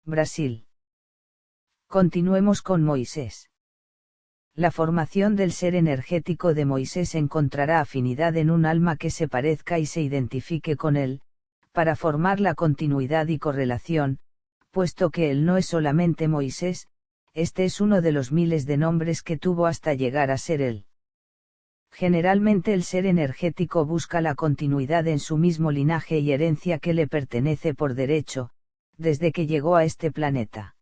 Brasil. Continuemos con Moisés. La formación del ser energético de Moisés encontrará afinidad en un alma que se parezca y se identifique con él, para formar la continuidad y correlación, puesto que él no es solamente Moisés, este es uno de los miles de nombres que tuvo hasta llegar a ser él. Generalmente el ser energético busca la continuidad en su mismo linaje y herencia que le pertenece por derecho, desde que llegó a este planeta.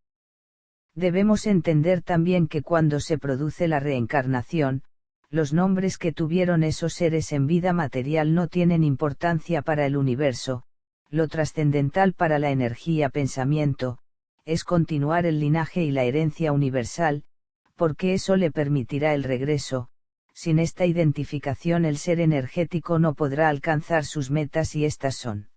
Debemos entender también que cuando se produce la reencarnación, los nombres que tuvieron esos seres en vida material no tienen importancia para el universo, lo trascendental para la energía pensamiento, es continuar el linaje y la herencia universal, porque eso le permitirá el regreso. Sin esta identificación el ser energético no podrá alcanzar sus metas y estas son: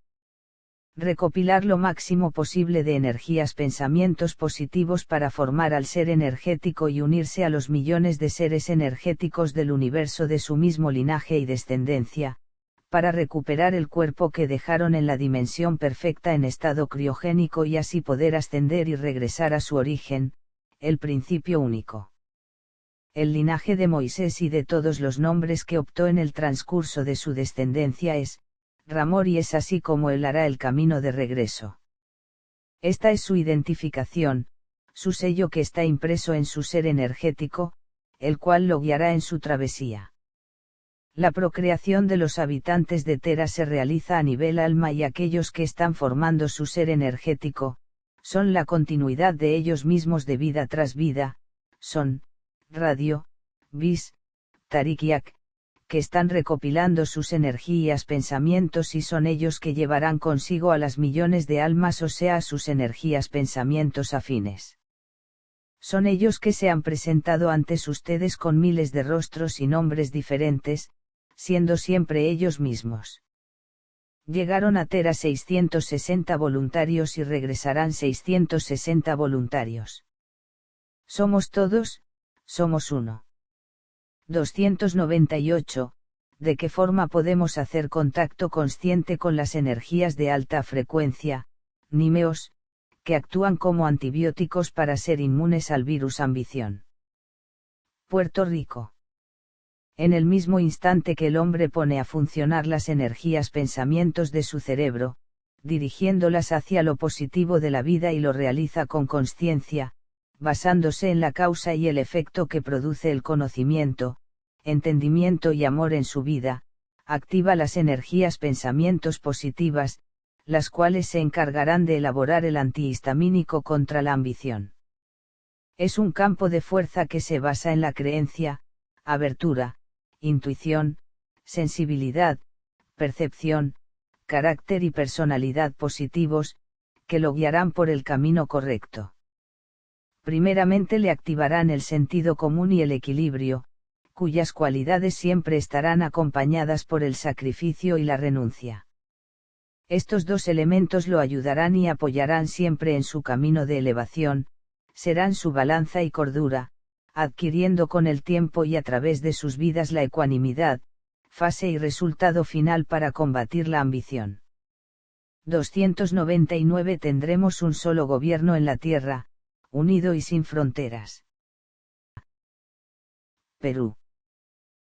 recopilar lo máximo posible de energías pensamientos positivos para formar al ser energético y unirse a los millones de seres energéticos del universo de su mismo linaje y descendencia, para recuperar el cuerpo que dejaron en la dimensión perfecta en estado criogénico y así poder ascender y regresar a su origen, el principio único. El linaje de Moisés y de todos los nombres que optó en el transcurso de su descendencia es Ramor y es así como él hará el camino de regreso. Esta es su identificación, su sello que está impreso en su ser energético, el cual lo guiará en su travesía. La procreación de los habitantes de Tera se realiza a nivel alma y aquellos que están formando su ser energético, son la continuidad de ellos mismos de vida tras vida, son Radio, Bis, Tarikiak, que están recopilando sus energías pensamientos y son ellos que llevarán consigo a las millones de almas o sea a sus energías pensamientos afines. Son ellos que se han presentado antes ustedes con miles de rostros y nombres diferentes, siendo siempre ellos mismos. Llegaron a Tera 660 voluntarios y regresarán 660 voluntarios. Somos todos, somos uno. 298. ¿De qué forma podemos hacer contacto consciente con las energías de alta frecuencia, nímeos, que actúan como antibióticos para ser inmunes al virus ambición? Puerto Rico. En el mismo instante que el hombre pone a funcionar las energías pensamientos de su cerebro, dirigiéndolas hacia lo positivo de la vida y lo realiza con consciencia, basándose en la causa y el efecto que produce el conocimiento, entendimiento y amor en su vida, activa las energías pensamientos positivas, las cuales se encargarán de elaborar el antihistamínico contra la ambición. Es un campo de fuerza que se basa en la creencia, abertura, intuición, sensibilidad, percepción, carácter y personalidad positivos, que lo guiarán por el camino correcto. Primeramente le activarán el sentido común y el equilibrio, cuyas cualidades siempre estarán acompañadas por el sacrificio y la renuncia. Estos dos elementos lo ayudarán y apoyarán siempre en su camino de elevación, serán su balanza y cordura, adquiriendo con el tiempo y a través de sus vidas la ecuanimidad, fase y resultado final para combatir la ambición. 299 Tendremos un solo gobierno en la tierra, unido y sin fronteras. Perú.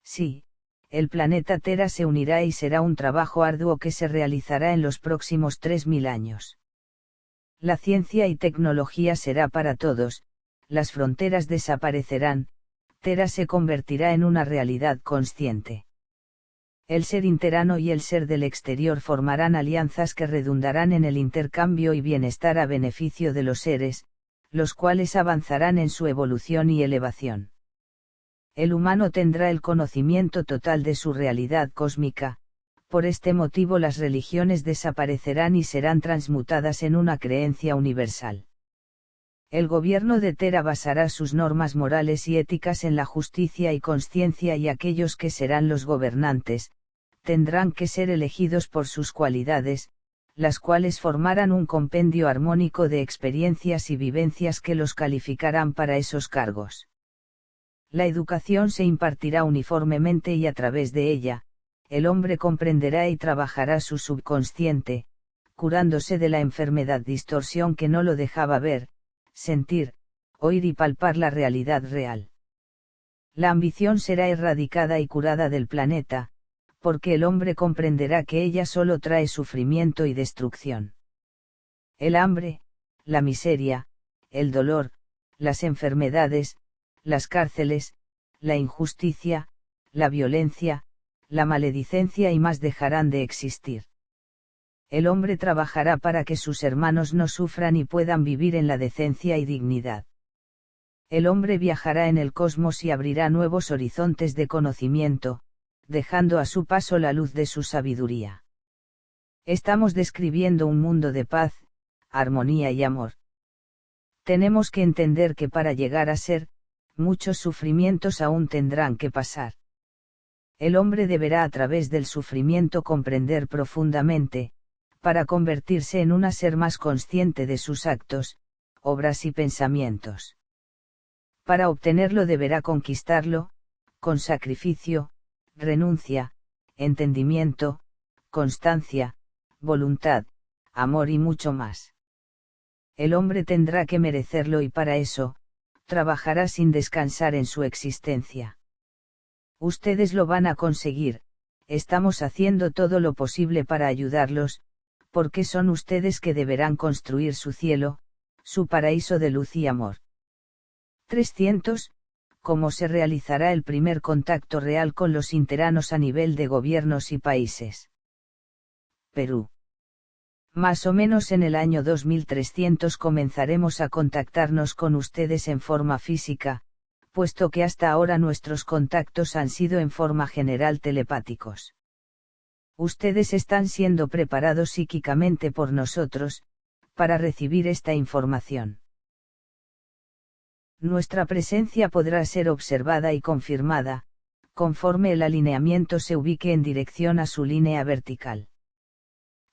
Sí, el planeta Tera se unirá y será un trabajo arduo que se realizará en los próximos 3000 años. La ciencia y tecnología será para todos, las fronteras desaparecerán, Tera se convertirá en una realidad consciente. El ser interano y el ser del exterior formarán alianzas que redundarán en el intercambio y bienestar a beneficio de los seres, los cuales avanzarán en su evolución y elevación. El humano tendrá el conocimiento total de su realidad cósmica, por este motivo las religiones desaparecerán y serán transmutadas en una creencia universal. El gobierno de Tera basará sus normas morales y éticas en la justicia y conciencia y aquellos que serán los gobernantes, tendrán que ser elegidos por sus cualidades, las cuales formarán un compendio armónico de experiencias y vivencias que los calificarán para esos cargos. La educación se impartirá uniformemente y a través de ella, el hombre comprenderá y trabajará su subconsciente, curándose de la enfermedad distorsión que no lo dejaba ver, sentir, oír y palpar la realidad real. La ambición será erradicada y curada del planeta, porque el hombre comprenderá que ella solo trae sufrimiento y destrucción. El hambre, la miseria, el dolor, las enfermedades, las cárceles, la injusticia, la violencia, la maledicencia y más dejarán de existir. El hombre trabajará para que sus hermanos no sufran y puedan vivir en la decencia y dignidad. El hombre viajará en el cosmos y abrirá nuevos horizontes de conocimiento, dejando a su paso la luz de su sabiduría. Estamos describiendo un mundo de paz, armonía y amor. Tenemos que entender que para llegar a ser, muchos sufrimientos aún tendrán que pasar. El hombre deberá a través del sufrimiento comprender profundamente, para convertirse en un ser más consciente de sus actos, obras y pensamientos. Para obtenerlo deberá conquistarlo, con sacrificio, renuncia, entendimiento, constancia, voluntad, amor y mucho más. El hombre tendrá que merecerlo y para eso, trabajará sin descansar en su existencia. Ustedes lo van a conseguir, estamos haciendo todo lo posible para ayudarlos, porque son ustedes que deberán construir su cielo, su paraíso de luz y amor. 300. ¿Cómo se realizará el primer contacto real con los interanos a nivel de gobiernos y países? Perú. Más o menos en el año 2300 comenzaremos a contactarnos con ustedes en forma física, puesto que hasta ahora nuestros contactos han sido en forma general telepáticos. Ustedes están siendo preparados psíquicamente por nosotros, para recibir esta información. Nuestra presencia podrá ser observada y confirmada, conforme el alineamiento se ubique en dirección a su línea vertical.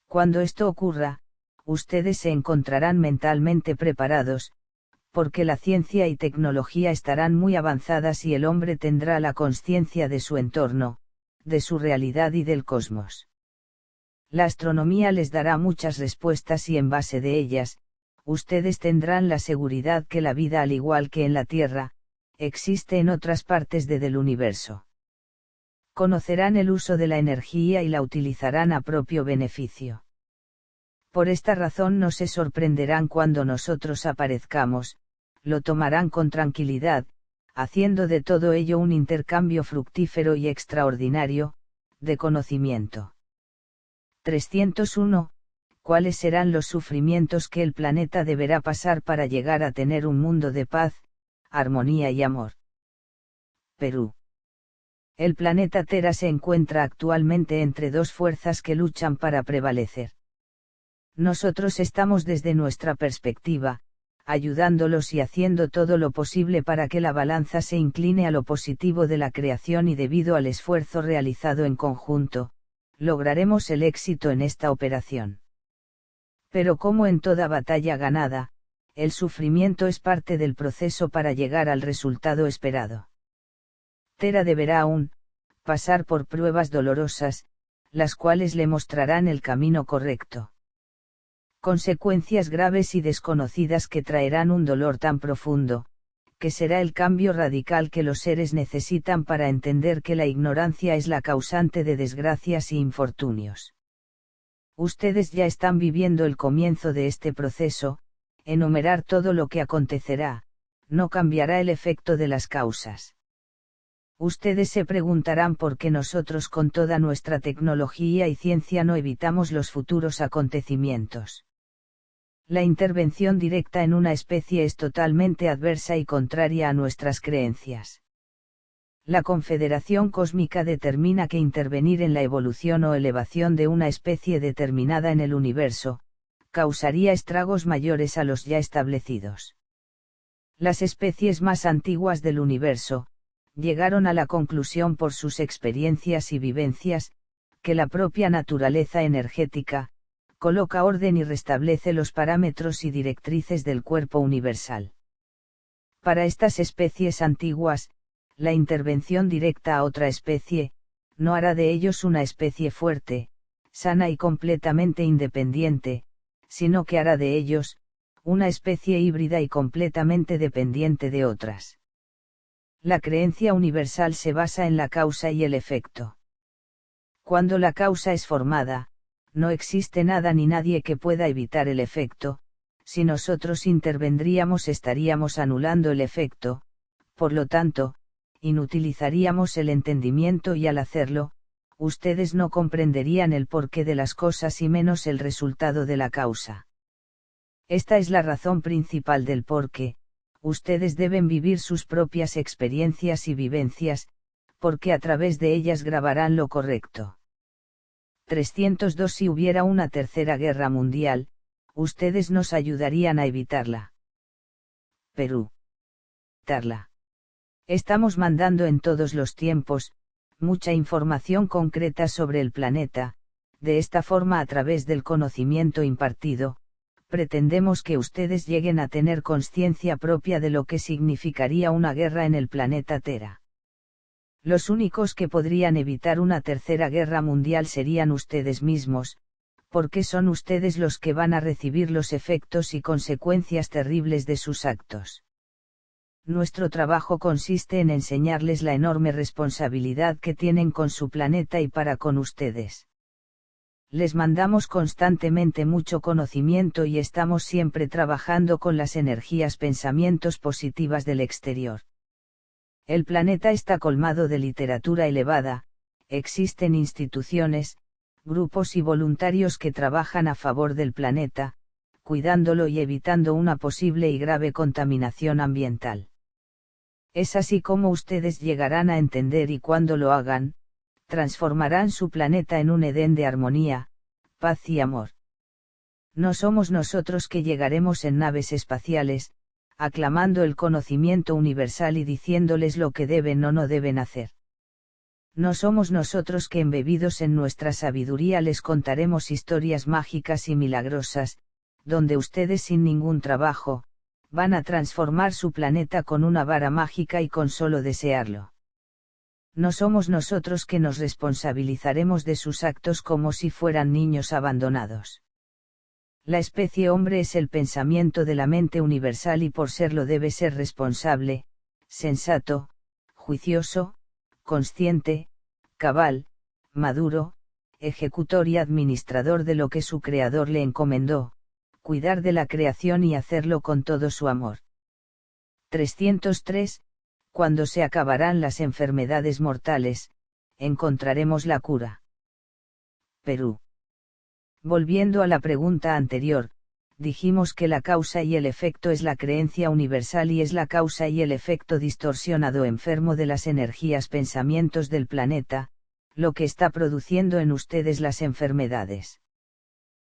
Cuando esto ocurra, ustedes se encontrarán mentalmente preparados, porque la ciencia y tecnología estarán muy avanzadas y el hombre tendrá la consciencia de su entorno, de su realidad y del cosmos. La astronomía les dará muchas respuestas y en base de ellas, ustedes tendrán la seguridad que la vida al igual que en la Tierra, existe en otras partes del universo. Conocerán el uso de la energía y la utilizarán a propio beneficio. Por esta razón no se sorprenderán cuando nosotros aparezcamos, lo tomarán con tranquilidad, haciendo de todo ello un intercambio fructífero y extraordinario, de conocimiento. 301. ¿Cuáles serán los sufrimientos que el planeta deberá pasar para llegar a tener un mundo de paz, armonía y amor? Perú. El planeta Tierra se encuentra actualmente entre dos fuerzas que luchan para prevalecer. Nosotros estamos desde nuestra perspectiva, ayudándolos y haciendo todo lo posible para que la balanza se incline a lo positivo de la creación y debido al esfuerzo realizado en conjunto, lograremos el éxito en esta operación. Pero como en toda batalla ganada, el sufrimiento es parte del proceso para llegar al resultado esperado. Tera deberá aún pasar por pruebas dolorosas, las cuales le mostrarán el camino correcto. Consecuencias graves y desconocidas que traerán un dolor tan profundo, que será el cambio radical que los seres necesitan para entender que la ignorancia es la causante de desgracias y infortunios. Ustedes ya están viviendo el comienzo de este proceso, enumerar todo lo que acontecerá, no cambiará el efecto de las causas. Ustedes se preguntarán por qué nosotros con toda nuestra tecnología y ciencia no evitamos los futuros acontecimientos. La intervención directa en una especie es totalmente adversa y contraria a nuestras creencias. La Confederación Cósmica determina que intervenir en la evolución o elevación de una especie determinada en el universo, causaría estragos mayores a los ya establecidos. Las especies más antiguas del universo, llegaron a la conclusión por sus experiencias y vivencias, que la propia naturaleza energética, coloca orden y restablece los parámetros y directrices del cuerpo universal. Para estas especies antiguas, la intervención directa a otra especie, no hará de ellos una especie fuerte, sana y completamente independiente, sino que hará de ellos, una especie híbrida y completamente dependiente de otras. La creencia universal se basa en la causa y el efecto. Cuando la causa es formada, no existe nada ni nadie que pueda evitar el efecto. Si nosotros intervendríamos estaríamos anulando el efecto, por lo tanto, inutilizaríamos el entendimiento y al hacerlo, ustedes no comprenderían el porqué de las cosas y menos el resultado de la causa. Esta es la razón principal del porqué, ustedes deben vivir sus propias experiencias y vivencias, porque a través de ellas grabarán lo correcto. 302 Si hubiera una tercera guerra mundial, ustedes nos ayudarían a evitarla. Perú. Tarla. Estamos mandando en todos los tiempos, mucha información concreta sobre el planeta, de esta forma a través del conocimiento impartido, pretendemos que ustedes lleguen a tener conciencia propia de lo que significaría una guerra en el planeta Tera. Los únicos que podrían evitar una tercera guerra mundial serían ustedes mismos, porque son ustedes los que van a recibir los efectos y consecuencias terribles de sus actos. Nuestro trabajo consiste en enseñarles la enorme responsabilidad que tienen con su planeta y para con ustedes. Les mandamos constantemente mucho conocimiento y estamos siempre trabajando con las energías pensamientos positivas del exterior. El planeta está colmado de literatura elevada, existen instituciones, grupos y voluntarios que trabajan a favor del planeta, cuidándolo y evitando una posible y grave contaminación ambiental. Es así como ustedes llegarán a entender y cuando lo hagan, transformarán su planeta en un Edén de armonía, paz y amor. No somos nosotros que llegaremos en naves espaciales, aclamando el conocimiento universal y diciéndoles lo que deben o no deben hacer. No somos nosotros que embebidos en nuestra sabiduría les contaremos historias mágicas y milagrosas, donde ustedes sin ningún trabajo, van a transformar su planeta con una vara mágica y con solo desearlo. No somos nosotros que nos responsabilizaremos de sus actos como si fueran niños abandonados. La especie hombre es el pensamiento de la mente universal y por serlo debe ser responsable, sensato, juicioso, consciente, cabal, maduro, ejecutor y administrador de lo que su creador le encomendó, cuidar de la creación y hacerlo con todo su amor. 303. Cuando se acabarán las enfermedades mortales, encontraremos la cura. Perú. Volviendo a la pregunta anterior, dijimos que la causa y el efecto es la creencia universal y es la causa y el efecto distorsionado enfermo de las energías pensamientos del planeta, lo que está produciendo en ustedes las enfermedades.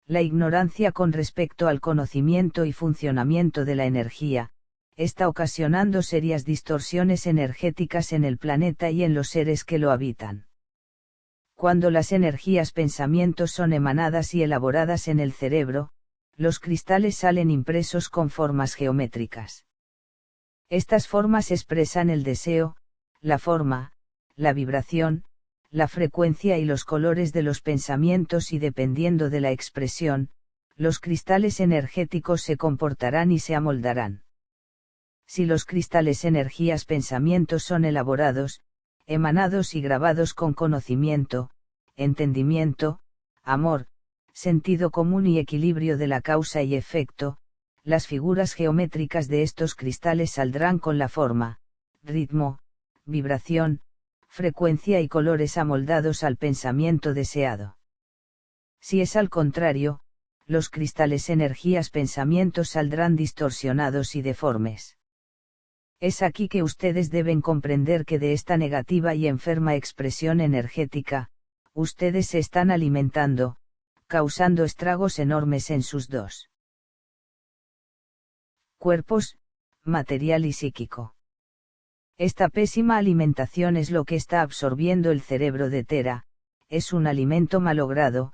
La ignorancia con respecto al conocimiento y funcionamiento de la energía, está ocasionando serias distorsiones energéticas en el planeta y en los seres que lo habitan. Cuando las energías pensamientos son emanadas y elaboradas en el cerebro, los cristales salen impresos con formas geométricas. Estas formas expresan el deseo, la forma, la vibración, la frecuencia y los colores de los pensamientos y dependiendo de la expresión, los cristales energéticos se comportarán y se amoldarán. Si los cristales energías pensamientos son elaborados, emanados y grabados con conocimiento, entendimiento, amor, sentido común y equilibrio de la causa y efecto, las figuras geométricas de estos cristales saldrán con la forma, ritmo, vibración, frecuencia y colores amoldados al pensamiento deseado. Si es al contrario, los cristales energías pensamientos saldrán distorsionados y deformes. Es aquí que ustedes deben comprender que de esta negativa y enferma expresión energética, ustedes se están alimentando, causando estragos enormes en sus dos cuerpos, material y psíquico. Esta pésima alimentación es lo que está absorbiendo el cerebro de Tera, es un alimento malogrado,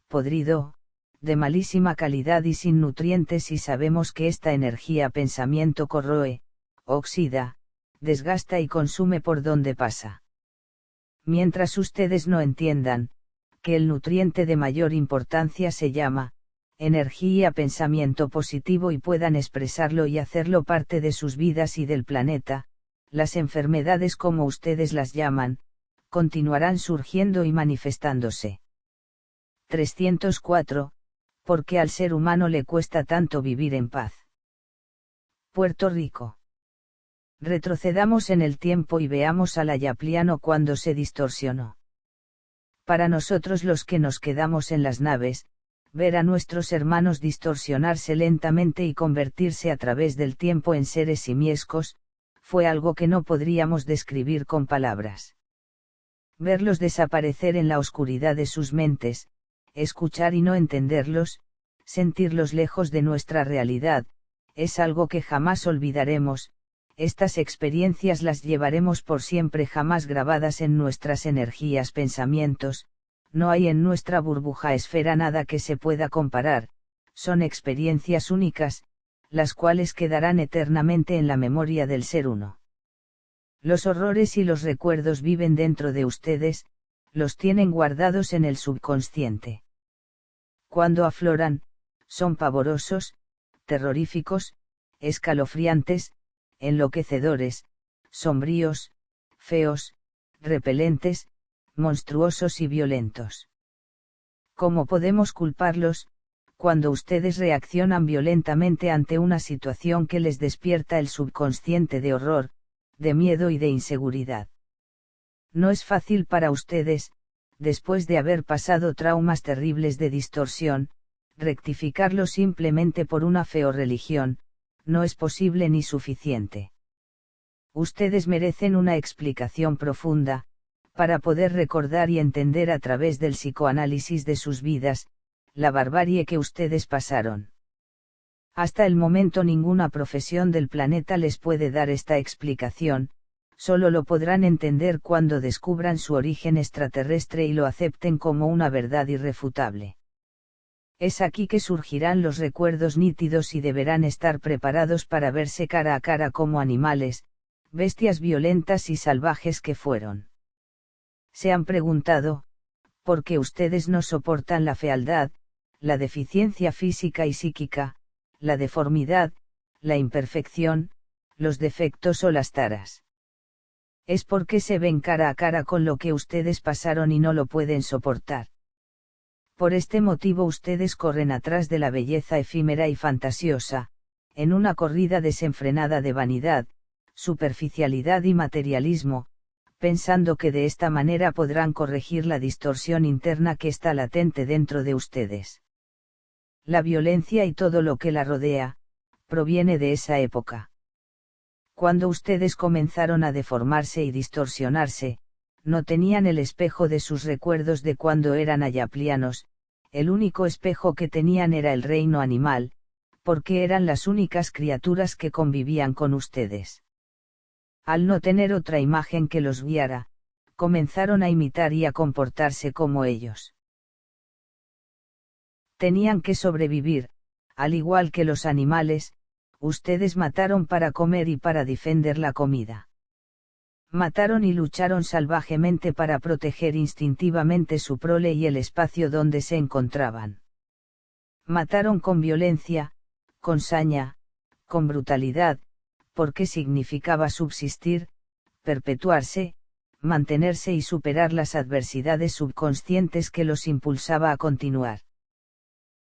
podrido, de malísima calidad y sin nutrientes y sabemos que esta energía pensamiento corroe, oxida, desgasta y consume por donde pasa. Mientras ustedes no entiendan, que el nutriente de mayor importancia se llama energía, pensamiento positivo, y puedan expresarlo y hacerlo parte de sus vidas y del planeta. Las enfermedades, como ustedes las llaman, continuarán surgiendo y manifestándose. 304. ¿Por qué al ser humano le cuesta tanto vivir en paz? Puerto Rico. Retrocedamos en el tiempo y veamos al ayapliano cuando se distorsionó. Para nosotros los que nos quedamos en las naves, ver a nuestros hermanos distorsionarse lentamente y convertirse a través del tiempo en seres simiescos, fue algo que no podríamos describir con palabras. Verlos desaparecer en la oscuridad de sus mentes, escuchar y no entenderlos, sentirlos lejos de nuestra realidad, es algo que jamás olvidaremos. Estas experiencias las llevaremos por siempre, jamás grabadas en nuestras energías, pensamientos. No hay en nuestra burbuja esfera nada que se pueda comparar, son experiencias únicas, las cuales quedarán eternamente en la memoria del ser uno. Los horrores y los recuerdos viven dentro de ustedes, los tienen guardados en el subconsciente. Cuando afloran, son pavorosos, terroríficos, escalofriantes, enloquecedores, sombríos, feos, repelentes, monstruosos y violentos. ¿Cómo podemos culparlos, cuando ustedes reaccionan violentamente ante una situación que les despierta el subconsciente de horror, de miedo y de inseguridad? No es fácil para ustedes, después de haber pasado traumas terribles de distorsión, rectificarlo simplemente por una fe o religión. No es posible ni suficiente. Ustedes merecen una explicación profunda, para poder recordar y entender a través del psicoanálisis de sus vidas, la barbarie que ustedes pasaron. Hasta el momento ninguna profesión del planeta les puede dar esta explicación, solo lo podrán entender cuando descubran su origen extraterrestre y lo acepten como una verdad irrefutable. Es aquí que surgirán los recuerdos nítidos y deberán estar preparados para verse cara a cara como animales, bestias violentas y salvajes que fueron. Se han preguntado, ¿por qué ustedes no soportan la fealdad, la deficiencia física y psíquica, la deformidad, la imperfección, los defectos o las taras? Es porque se ven cara a cara con lo que ustedes pasaron y no lo pueden soportar. Por este motivo ustedes corren atrás de la belleza efímera y fantasiosa, en una corrida desenfrenada de vanidad, superficialidad y materialismo, pensando que de esta manera podrán corregir la distorsión interna que está latente dentro de ustedes. La violencia y todo lo que la rodea, proviene de esa época. Cuando ustedes comenzaron a deformarse y distorsionarse, no tenían el espejo de sus recuerdos de cuando eran ayaplianos, el único espejo que tenían era el reino animal, porque eran las únicas criaturas que convivían con ustedes. Al no tener otra imagen que los guiara, comenzaron a imitar y a comportarse como ellos. Tenían que sobrevivir, al igual que los animales, ustedes mataron para comer y para defender la comida. Mataron y lucharon salvajemente para proteger instintivamente su prole y el espacio donde se encontraban. Mataron con violencia, con saña, con brutalidad, porque significaba subsistir, perpetuarse, mantenerse y superar las adversidades subconscientes que los impulsaba a continuar.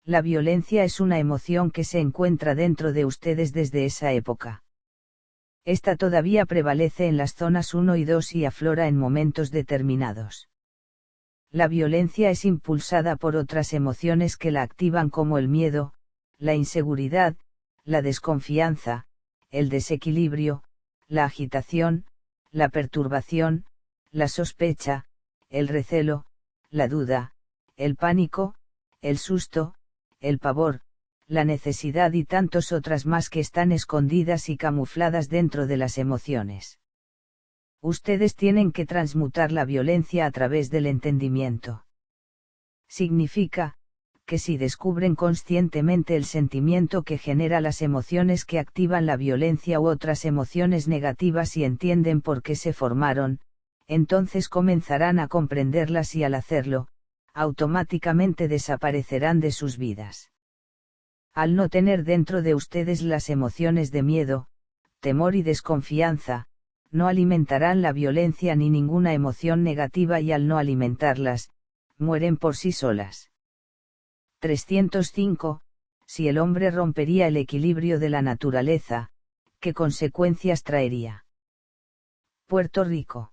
La violencia es una emoción que se encuentra dentro de ustedes desde esa época. Esta todavía prevalece en las zonas 1 y 2 y aflora en momentos determinados. La violencia es impulsada por otras emociones que la activan, como el miedo, la inseguridad, la desconfianza, el desequilibrio, la agitación, la perturbación, la sospecha, el recelo, la duda, el pánico, el susto, el pavor, la necesidad y tantas otras más que están escondidas y camufladas dentro de las emociones. Ustedes tienen que transmutar la violencia a través del entendimiento. Significa, que si descubren conscientemente el sentimiento que genera las emociones que activan la violencia u otras emociones negativas y entienden por qué se formaron, entonces comenzarán a comprenderlas y al hacerlo, automáticamente desaparecerán de sus vidas. Al no tener dentro de ustedes las emociones de miedo, temor y desconfianza, no alimentarán la violencia ni ninguna emoción negativa y al no alimentarlas, mueren por sí solas. 305. Si el hombre rompería el equilibrio de la naturaleza, ¿qué consecuencias traería? Puerto Rico.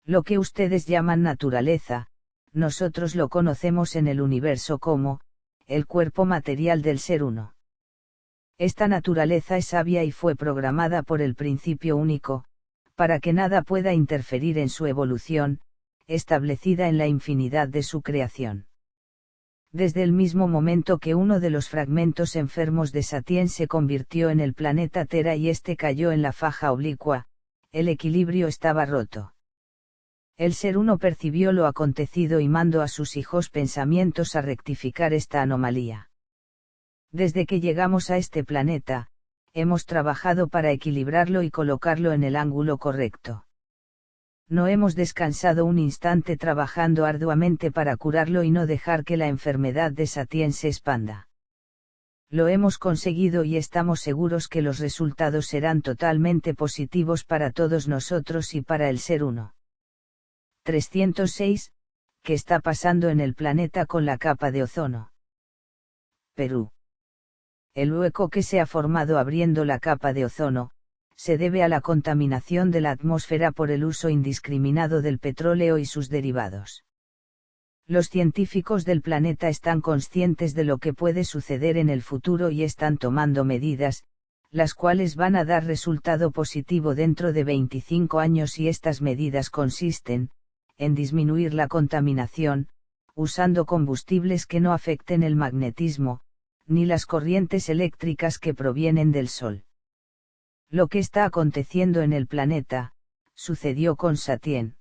Lo que ustedes llaman naturaleza, nosotros lo conocemos en el universo como, el cuerpo material del ser uno. Esta naturaleza es sabia y fue programada por el principio único, para que nada pueda interferir en su evolución, establecida en la infinidad de su creación. Desde el mismo momento que uno de los fragmentos enfermos de Satien se convirtió en el planeta Tera y este cayó en la faja oblicua, el equilibrio estaba roto. El ser uno percibió lo acontecido y mandó a sus hijos pensamientos a rectificar esta anomalía. Desde que llegamos a este planeta, hemos trabajado para equilibrarlo y colocarlo en el ángulo correcto. No hemos descansado un instante trabajando arduamente para curarlo y no dejar que la enfermedad de Satien se expanda. Lo hemos conseguido y estamos seguros que los resultados serán totalmente positivos para todos nosotros y para el ser uno. 306. ¿Qué está pasando en el planeta con la capa de ozono? Perú. El hueco que se ha formado abriendo la capa de ozono, se debe a la contaminación de la atmósfera por el uso indiscriminado del petróleo y sus derivados. Los científicos del planeta están conscientes de lo que puede suceder en el futuro y están tomando medidas, las cuales van a dar resultado positivo dentro de 25 años y estas medidas consisten, en disminuir la contaminación, usando combustibles que no afecten el magnetismo, ni las corrientes eléctricas que provienen del Sol. Lo que está aconteciendo en el planeta, sucedió con Satien.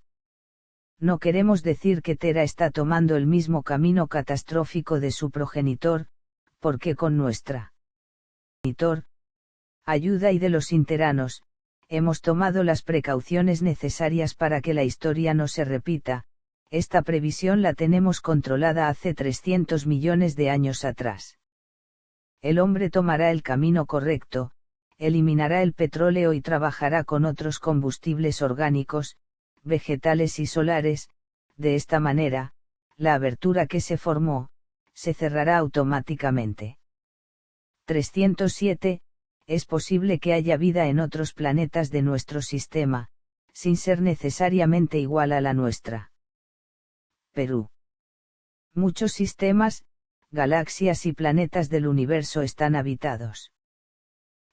No queremos decir que Tera está tomando el mismo camino catastrófico de su progenitor, porque con nuestra ayuda y de los interanos, hemos tomado las precauciones necesarias para que la historia no se repita. Esta previsión la tenemos controlada hace 300 millones de años atrás. El hombre tomará el camino correcto, eliminará el petróleo y trabajará con otros combustibles orgánicos, vegetales y solares. De esta manera, la abertura que se formó, se cerrará automáticamente. 307. Es posible que haya vida en otros planetas de nuestro sistema, sin ser necesariamente igual a la nuestra. Perú. Muchos sistemas, galaxias y planetas del universo están habitados.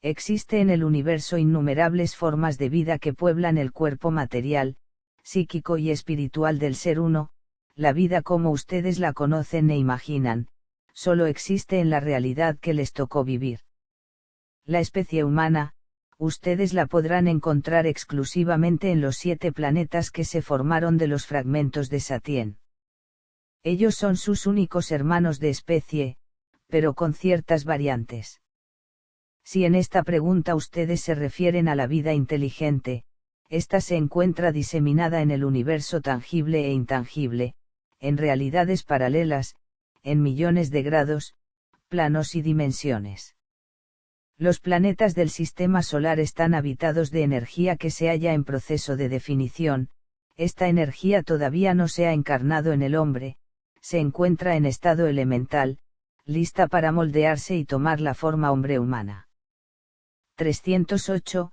Existe en el universo innumerables formas de vida que pueblan el cuerpo material, psíquico y espiritual del ser uno. La vida como ustedes la conocen e imaginan, solo existe en la realidad que les tocó vivir. La especie humana, ustedes la podrán encontrar exclusivamente en los 7 planetas que se formaron de los fragmentos de Satien. Ellos son sus únicos hermanos de especie, pero con ciertas variantes. Si en esta pregunta ustedes se refieren a la vida inteligente, esta se encuentra diseminada en el universo tangible e intangible, en realidades paralelas, en millones de grados, planos y dimensiones. Los planetas del sistema solar están habitados de energía que se halla en proceso de definición. Esta energía todavía no se ha encarnado en el hombre, se encuentra en estado elemental, lista para moldearse y tomar la forma hombre humana. 308.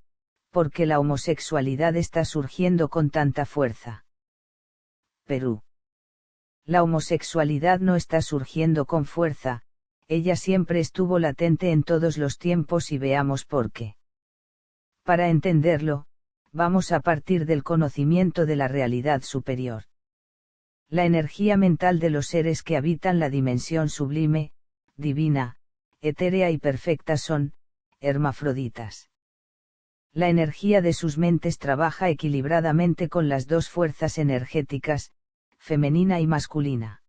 ¿Por qué la homosexualidad está surgiendo con tanta fuerza? Perú. La homosexualidad no está surgiendo con fuerza, ella siempre estuvo latente en todos los tiempos y veamos por qué. Para entenderlo, vamos a partir del conocimiento de la realidad superior. La energía mental de los seres que habitan la dimensión sublime, divina, etérea y perfecta son, hermafroditas. La energía de sus mentes trabaja equilibradamente con las dos fuerzas energéticas, femenina y masculina.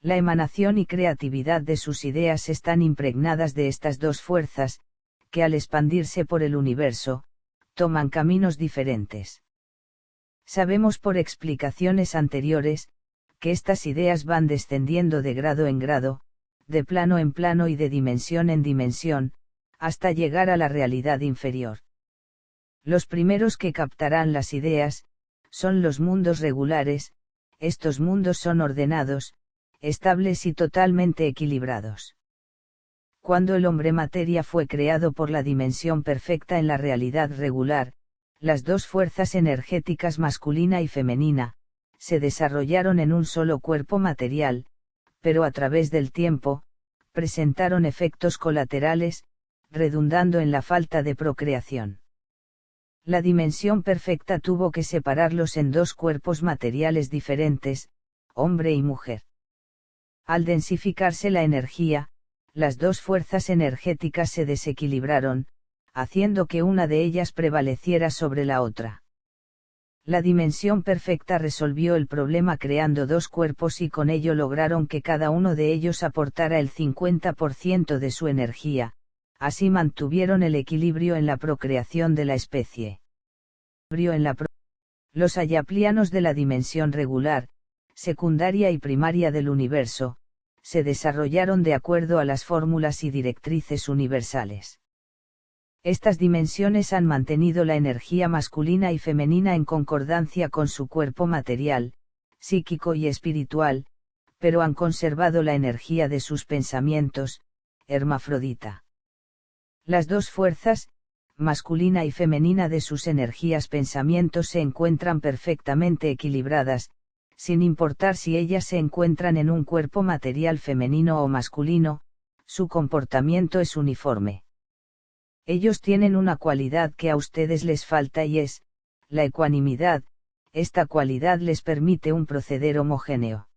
La emanación y creatividad de sus ideas están impregnadas de estas dos fuerzas, que al expandirse por el universo, toman caminos diferentes. Sabemos por explicaciones anteriores, que estas ideas van descendiendo de grado en grado, de plano en plano y de dimensión en dimensión, hasta llegar a la realidad inferior. Los primeros que captarán las ideas, son los mundos regulares. Estos mundos son ordenados, estables y totalmente equilibrados. Cuando el hombre materia fue creado por la dimensión perfecta en la realidad regular, las dos fuerzas energéticas masculina y femenina, se desarrollaron en un solo cuerpo material, pero a través del tiempo, presentaron efectos colaterales, redundando en la falta de procreación. La dimensión perfecta tuvo que separarlos en dos cuerpos materiales diferentes, hombre y mujer. Al densificarse la energía, las dos fuerzas energéticas se desequilibraron, haciendo que una de ellas prevaleciera sobre la otra. La dimensión perfecta resolvió el problema creando dos cuerpos y con ello lograron que cada uno de ellos aportara el 50% de su energía, así mantuvieron el equilibrio en la procreación de la especie. Los ayaplianos de la dimensión regular, secundaria y primaria del universo, se desarrollaron de acuerdo a las fórmulas y directrices universales. Estas dimensiones han mantenido la energía masculina y femenina en concordancia con su cuerpo material, psíquico y espiritual, pero han conservado la energía de sus pensamientos, hermafrodita. Las dos fuerzas, masculina y femenina de sus energías pensamientos se encuentran perfectamente equilibradas, sin importar si ellas se encuentran en un cuerpo material femenino o masculino, su comportamiento es uniforme. Ellos tienen una cualidad que a ustedes les falta y es, la ecuanimidad. Esta cualidad les permite un proceder homogéneo.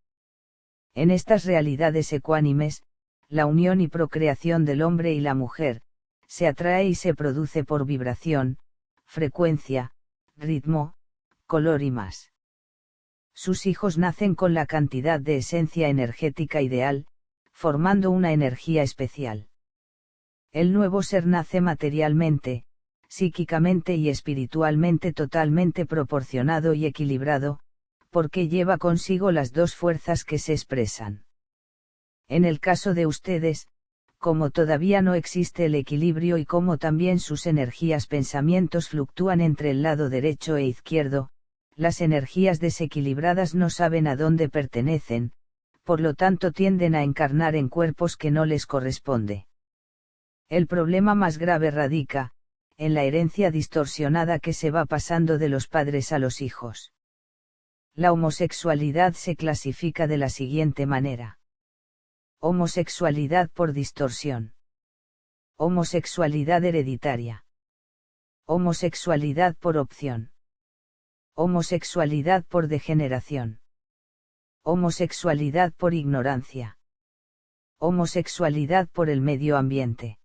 En estas realidades ecuánimes, la unión y procreación del hombre y la mujer, se atrae y se produce por vibración, frecuencia, ritmo, color y más. Sus hijos nacen con la cantidad de esencia energética ideal, formando una energía especial. El nuevo ser nace materialmente, psíquicamente y espiritualmente totalmente proporcionado y equilibrado, porque lleva consigo las dos fuerzas que se expresan. En el caso de ustedes, como todavía no existe el equilibrio y como también sus energías pensamientos fluctúan entre el lado derecho e izquierdo, las energías desequilibradas no saben a dónde pertenecen, por lo tanto tienden a encarnar en cuerpos que no les corresponde. El problema más grave radica, en la herencia distorsionada que se va pasando de los padres a los hijos. La homosexualidad se clasifica de la siguiente manera. Homosexualidad por distorsión. Homosexualidad hereditaria. Homosexualidad por opción. Homosexualidad por degeneración. Homosexualidad por ignorancia. Homosexualidad por el medio ambiente.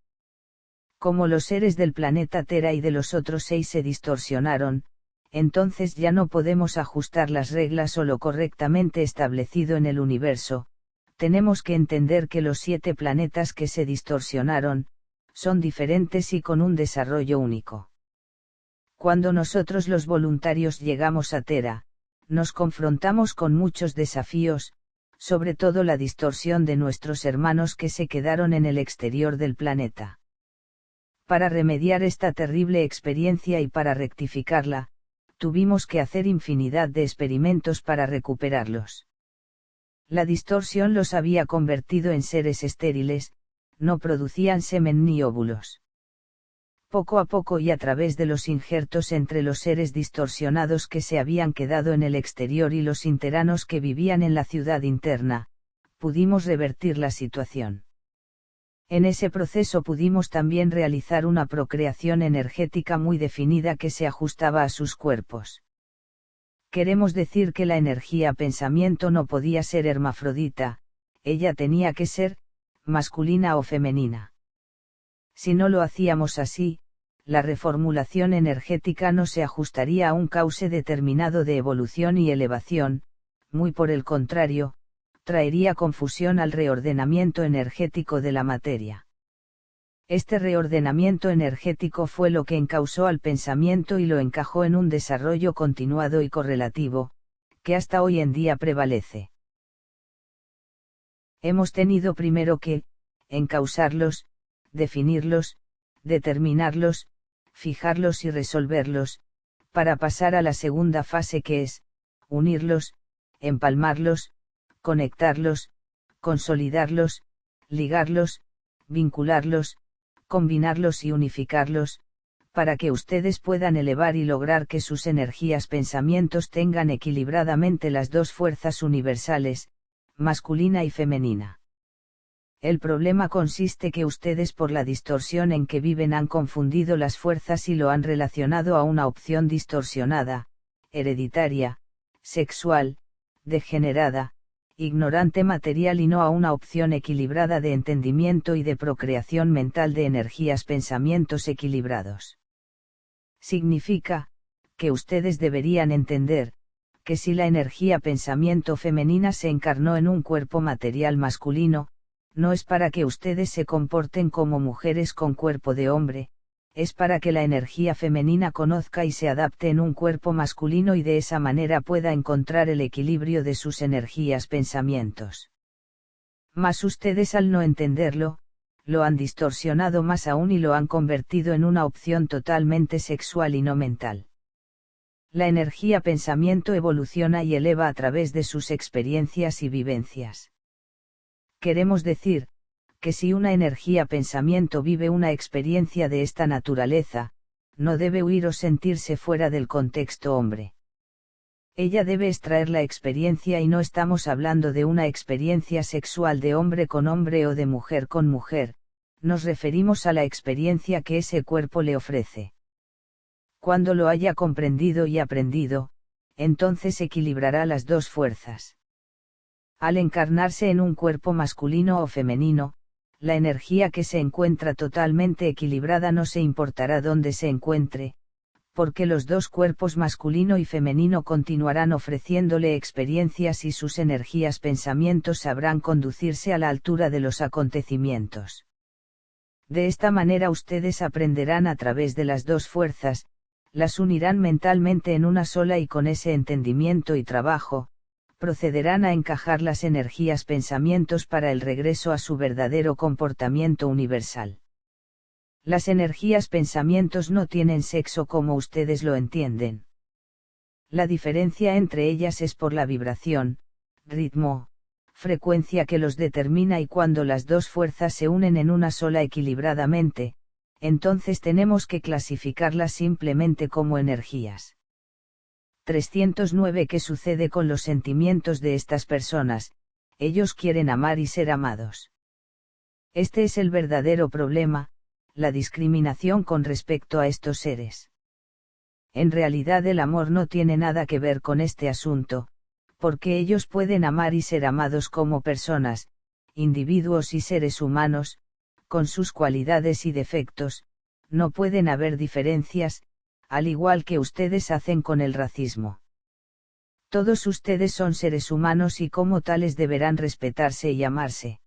Como los seres del planeta Tera y de los otros 6 se distorsionaron, entonces ya no podemos ajustar las reglas o lo correctamente establecido en el universo. Tenemos que entender que los 7 planetas que se distorsionaron, son diferentes y con un desarrollo único. Cuando nosotros los voluntarios llegamos a Tera, nos confrontamos con muchos desafíos, sobre todo la distorsión de nuestros hermanos que se quedaron en el exterior del planeta. Para remediar esta terrible experiencia y para rectificarla, tuvimos que hacer infinidad de experimentos para recuperarlos. La distorsión los había convertido en seres estériles, no producían semen ni óvulos. Poco a poco y a través de los injertos entre los seres distorsionados que se habían quedado en el exterior y los interanos que vivían en la ciudad interna, pudimos revertir la situación. En ese proceso pudimos también realizar una procreación energética muy definida que se ajustaba a sus cuerpos. Queremos decir que la energía pensamiento no podía ser hermafrodita, ella tenía que ser, masculina o femenina. Si no lo hacíamos así, la reformulación energética no se ajustaría a un cauce determinado de evolución y elevación, muy por el contrario, traería confusión al reordenamiento energético de la materia. Este reordenamiento energético fue lo que encausó al pensamiento y lo encajó en un desarrollo continuado y correlativo, que hasta hoy en día prevalece. Hemos tenido primero que, encauzarlos, definirlos, determinarlos, fijarlos y resolverlos, para pasar a la segunda fase que es, unirlos, empalmarlos, conectarlos, consolidarlos, ligarlos, vincularlos, combinarlos y unificarlos, para que ustedes puedan elevar y lograr que sus energías pensamientos tengan equilibradamente las dos fuerzas universales, masculina y femenina. El problema consiste que ustedes por la distorsión en que viven han confundido las fuerzas y lo han relacionado a una opción distorsionada, hereditaria, sexual, degenerada, ignorante material y no a una opción equilibrada de entendimiento y de procreación mental de energías pensamientos equilibrados. Significa, que ustedes deberían entender, que si la energía pensamiento femenina se encarnó en un cuerpo material masculino, no es para que ustedes se comporten como mujeres con cuerpo de hombre, es para que la energía femenina conozca y se adapte en un cuerpo masculino y de esa manera pueda encontrar el equilibrio de sus energías pensamientos. Mas ustedes al no entenderlo, lo han distorsionado más aún y lo han convertido en una opción totalmente sexual y no mental. La energía pensamiento evoluciona y eleva a través de sus experiencias y vivencias. Queremos decir, que si una energía pensamiento vive una experiencia de esta naturaleza, no debe huir o sentirse fuera del contexto hombre. Ella debe extraer la experiencia y no estamos hablando de una experiencia sexual de hombre con hombre o de mujer con mujer, nos referimos a la experiencia que ese cuerpo le ofrece. Cuando lo haya comprendido y aprendido, entonces equilibrará las dos fuerzas. Al encarnarse en un cuerpo masculino o femenino, la energía que se encuentra totalmente equilibrada no se importará dónde se encuentre, porque los dos cuerpos masculino y femenino continuarán ofreciéndole experiencias y sus energías pensamientos sabrán conducirse a la altura de los acontecimientos. De esta manera ustedes aprenderán a través de las dos fuerzas, las unirán mentalmente en una sola y con ese entendimiento y trabajo, procederán a encajar las energías pensamientos para el regreso a su verdadero comportamiento universal. Las energías pensamientos no tienen sexo como ustedes lo entienden. La diferencia entre ellas es por la vibración, ritmo, frecuencia que los determina y cuando las dos fuerzas se unen en una sola equilibradamente, entonces tenemos que clasificarlas simplemente como energías. 309 ¿Qué sucede con los sentimientos de estas personas? Ellos quieren amar y ser amados. Este es el verdadero problema, la discriminación con respecto a estos seres. En realidad el amor no tiene nada que ver con este asunto, porque ellos pueden amar y ser amados como personas, individuos y seres humanos, con sus cualidades y defectos, no pueden haber diferencias, al igual que ustedes hacen con el racismo. Todos ustedes son seres humanos y como tales deberán respetarse y amarse.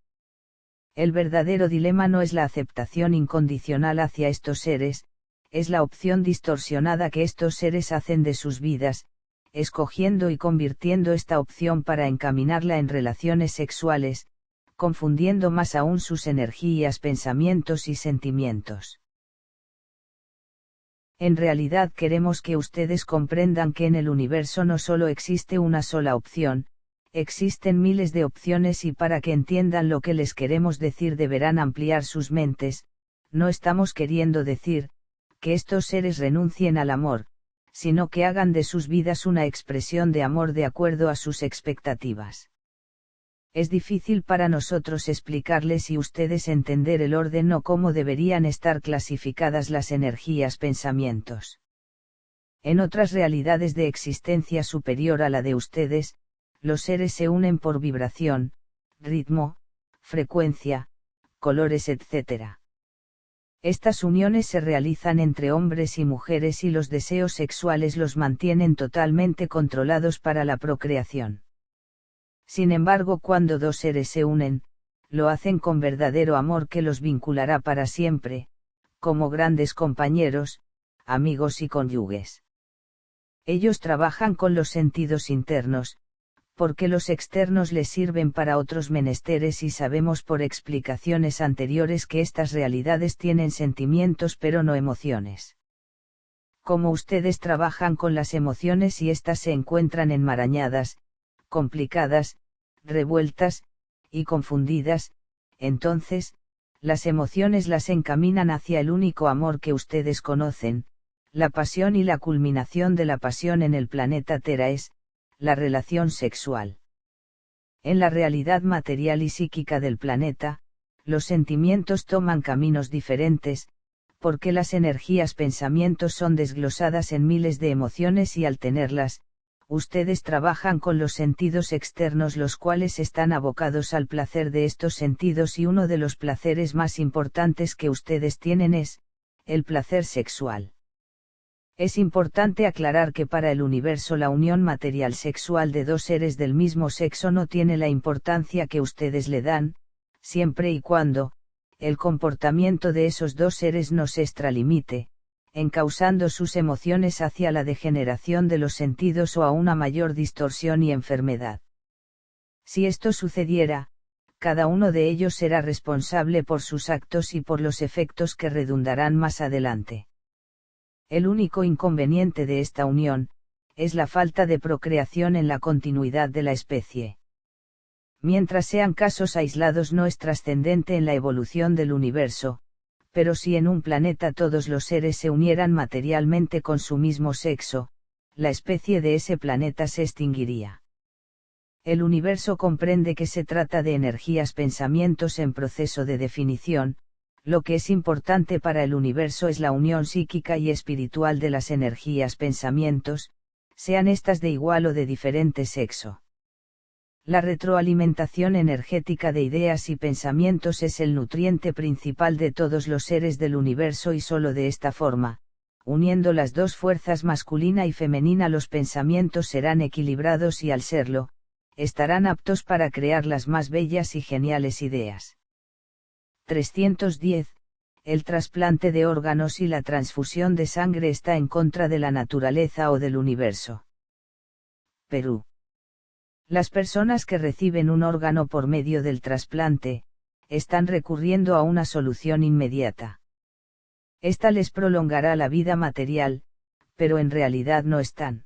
El verdadero dilema no es la aceptación incondicional hacia estos seres, es la opción distorsionada que estos seres hacen de sus vidas, escogiendo y convirtiendo esta opción para encaminarla en relaciones sexuales, confundiendo más aún sus energías, pensamientos y sentimientos. En realidad queremos que ustedes comprendan que en el universo no solo existe una sola opción, existen miles de opciones y para que entiendan lo que les queremos decir deberán ampliar sus mentes, no estamos queriendo decir, que estos seres renuncien al amor, sino que hagan de sus vidas una expresión de amor de acuerdo a sus expectativas. Es difícil para nosotros explicarles y ustedes entender el orden o cómo deberían estar clasificadas las energías pensamientos. En otras realidades de existencia superior a la de ustedes, los seres se unen por vibración, ritmo, frecuencia, colores etc. Estas uniones se realizan entre hombres y mujeres y los deseos sexuales los mantienen totalmente controlados para la procreación. Sin embargo, cuando dos seres se unen, lo hacen con verdadero amor que los vinculará para siempre, como grandes compañeros, amigos y cónyuges. Ellos trabajan con los sentidos internos, porque los externos les sirven para otros menesteres y sabemos por explicaciones anteriores que estas realidades tienen sentimientos pero no emociones. Como ustedes trabajan con las emociones y éstas se encuentran enmarañadas, complicadas, revueltas, y confundidas, entonces, las emociones las encaminan hacia el único amor que ustedes conocen, la pasión, y la culminación de la pasión en el planeta Tera es, la relación sexual. En la realidad material y psíquica del planeta, los sentimientos toman caminos diferentes, porque las energías pensamientos son desglosadas en miles de emociones y al tenerlas, ustedes trabajan con los sentidos externos, los cuales están abocados al placer de estos sentidos, y uno de los placeres más importantes que ustedes tienen es, el placer sexual. Es importante aclarar que para el universo la unión material sexual de dos seres del mismo sexo no tiene la importancia que ustedes le dan, siempre y cuando, el comportamiento de esos dos seres no se extralimite, encauzando sus emociones hacia la degeneración de los sentidos o a una mayor distorsión y enfermedad. Si esto sucediera, cada uno de ellos será responsable por sus actos y por los efectos que redundarán más adelante. El único inconveniente de esta unión, es la falta de procreación en la continuidad de la especie. Mientras sean casos aislados no es trascendente en la evolución del universo, pero si en un planeta todos los seres se unieran materialmente con su mismo sexo, la especie de ese planeta se extinguiría. El universo comprende que se trata de energías pensamientos en proceso de definición. Lo que es importante para el universo es la unión psíquica y espiritual de las energías pensamientos, sean estas de igual o de diferente sexo. La retroalimentación energética de ideas y pensamientos es el nutriente principal de todos los seres del universo y solo de esta forma, uniendo las dos fuerzas masculina y femenina, los pensamientos serán equilibrados y al serlo, estarán aptos para crear las más bellas y geniales ideas. 310. El trasplante de órganos y la transfusión de sangre está en contra de la naturaleza o del universo. Perú. Las personas que reciben un órgano por medio del trasplante, están recurriendo a una solución inmediata. Esta les prolongará la vida material, pero en realidad no están